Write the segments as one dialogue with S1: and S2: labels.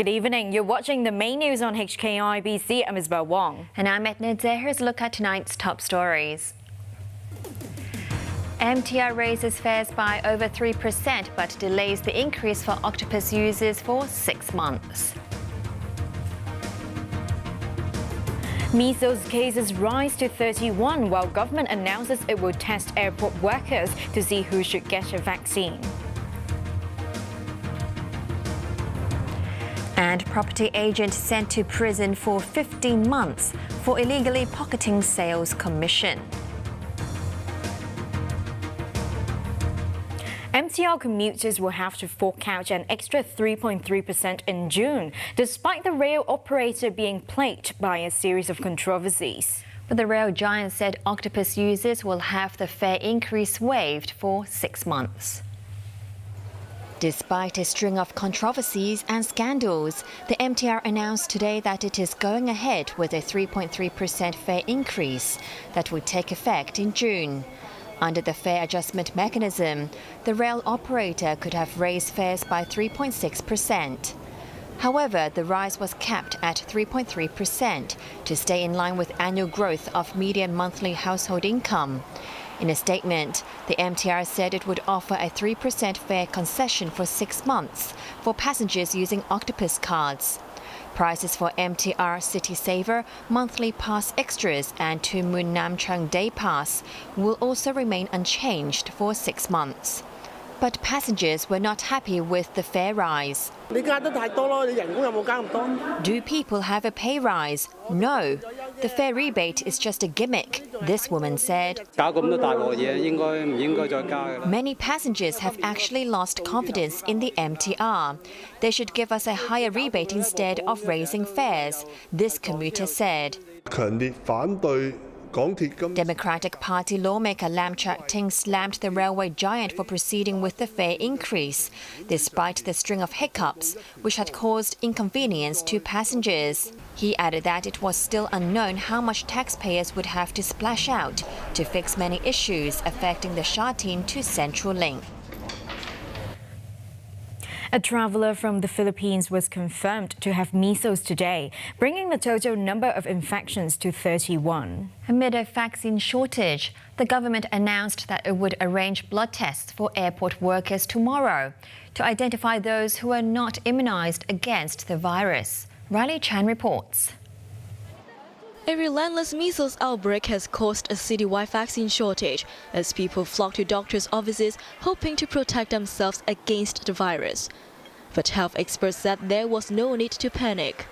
S1: Good evening. You're watching the main news on HKIBC. I'm Isabel Wong.
S2: And I'm Edna Tse. Here's a look at tonight's top stories. MTR raises fares by over 3% but delays the increase for octopus users for 6 months.
S1: Measles cases rise to 31 while government announces it will test airport workers to see who should get a vaccine.
S2: And property agent sent to prison for 15 months for illegally pocketing sales commission.
S1: MTR commuters will have to fork out an extra 3.3% in June, despite the rail operator being plagued by a series of controversies.
S2: But the rail giant said octopus users will have the fare increase waived for 6 months. Despite a string of controversies and scandals, the MTR announced today that it is going ahead with a 3.3% fare increase that will take effect in June. Under the fare adjustment mechanism, the rail operator could have raised fares by 3.6%. However, the rise was capped at 3.3% to stay in line with annual growth of median monthly household income. In a statement, the MTR said it would offer a 3% fare concession for 6 months for passengers using Octopus cards. Prices for MTR City Saver, Monthly Pass Extras and To Mun Nam Chang Day Pass will also remain unchanged for 6 months. But passengers were not happy with the fare rise. Do people have a pay rise? No. The fare rebate is just a gimmick, this woman said. Many passengers have actually lost confidence in the MTR. They should give us a higher rebate instead of raising fares, this commuter said. Democratic Party lawmaker Lam Chak Ting slammed the railway giant for proceeding with the fare increase, despite the string of hiccups which had caused inconvenience to passengers. He added that it was still unknown how much taxpayers would have to splash out to fix many issues affecting the Sha Tin to Central Link.
S1: A traveller from the Philippines was confirmed to have measles today, bringing the total number of infections to 31.
S2: Amid a vaccine shortage, the government announced that it would arrange blood tests for airport workers tomorrow to identify those who are not immunized against the virus. Riley Chan reports.
S3: A relentless measles outbreak has caused a citywide vaccine shortage as people flock to doctors' offices hoping to protect themselves against the virus. But health experts said there was no need to panic.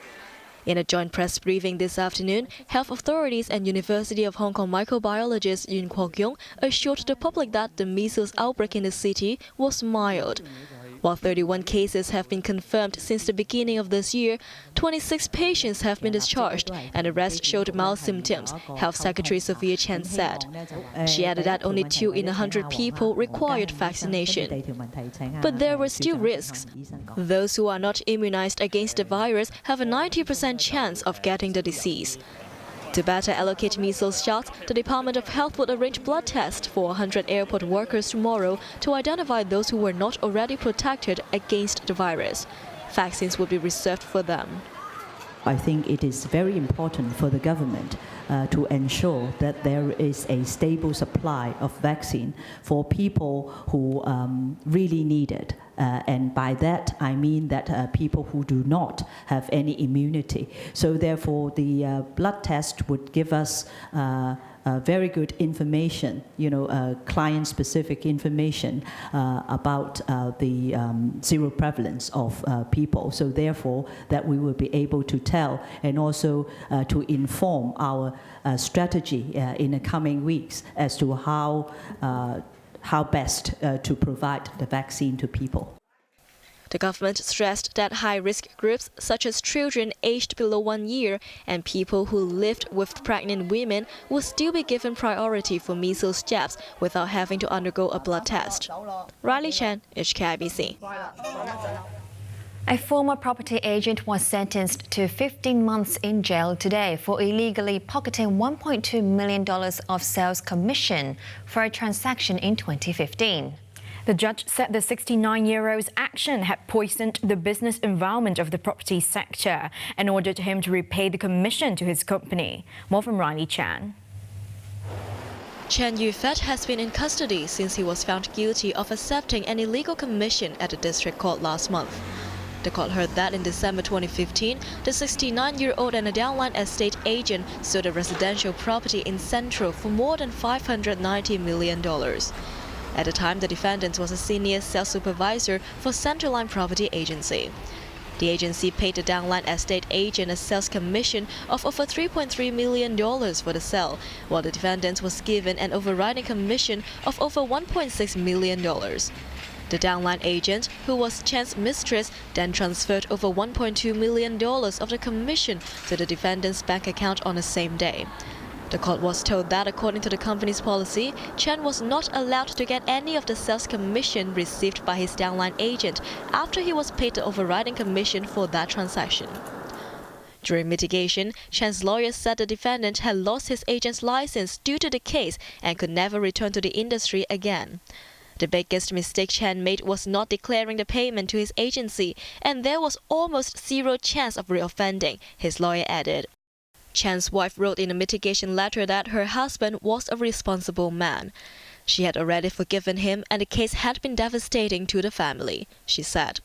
S3: In a joint press briefing this afternoon, health authorities and University of Hong Kong microbiologist Yuen Kwok-yong assured the public that the measles outbreak in the city was mild. While 31 cases have been confirmed since the beginning of this year, 26 patients have been discharged and the rest showed mild symptoms, Health Secretary Sophia Chen said. She added that only 2 in 100 people required vaccination. But there were still risks. Those who are not immunized against the virus have a 90% chance of getting the disease. To better allocate measles shots, the Department of Health would arrange blood tests for 100 airport workers tomorrow to identify those who were not already protected against the virus. Vaccines will be reserved for them.
S4: I think it is very important for the government to ensure that there is a stable supply of vaccine for people who really need it. And by that, I mean that people who do not have any immunity. So therefore, the blood test would give us very good information, client-specific information about the zero prevalence of people. So therefore, that we will be able to tell and also to inform our strategy in the coming weeks as to how best to provide the vaccine to people.
S3: The government stressed that high-risk groups such as children aged below 1 year and people who lived with pregnant women will still be given priority for measles jabs without having to undergo a blood test. Riley Chen, HKIBC.
S2: A former property agent was sentenced to 15 months in jail today for illegally pocketing $1.2 million of sales commission for a transaction in 2015.
S1: The judge said the 69-year-old's action had poisoned the business environment of the property sector and ordered him to repay the commission to his company. More from Riley Chan.
S3: Chen Yufet has been in custody since he was found guilty of accepting an illegal commission at the district court last month. The court heard that in December 2015, the 69-year-old and a downline estate agent sold a residential property in Central for more than $590 million. At the time, the defendant was a senior sales supervisor for Centerline Property Agency. The agency paid the downline estate agent a sales commission of over $3.3 million for the sale, while the defendant was given an overriding commission of over $1.6 million. The downline agent, who was Chen's mistress, then transferred over $1.2 million of the commission to the defendant's bank account on the same day. The court was told that according to the company's policy, Chen was not allowed to get any of the sales commission received by his downline agent after he was paid the overriding commission for that transaction. During mitigation, Chen's lawyer said the defendant had lost his agent's license due to the case and could never return to the industry again. The biggest mistake Chen made was not declaring the payment to his agency, and there was almost zero chance of reoffending, his lawyer added. Chen's wife wrote in a mitigation letter that her husband was a responsible man. She had already forgiven him and the case had been devastating to the family, she said.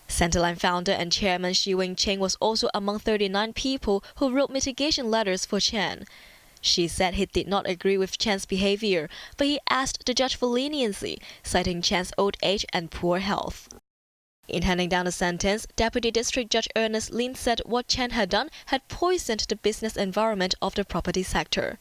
S3: Centerline founder and chairman Shi Wing-ching was also among 39 people who wrote mitigation letters for Chen. She said he did not agree with Chen's behavior, but he asked the judge for leniency, citing Chen's old age and poor health. In handing down the sentence, Deputy District Judge Ernest Lin said what Chen had done had poisoned the business environment of the property sector.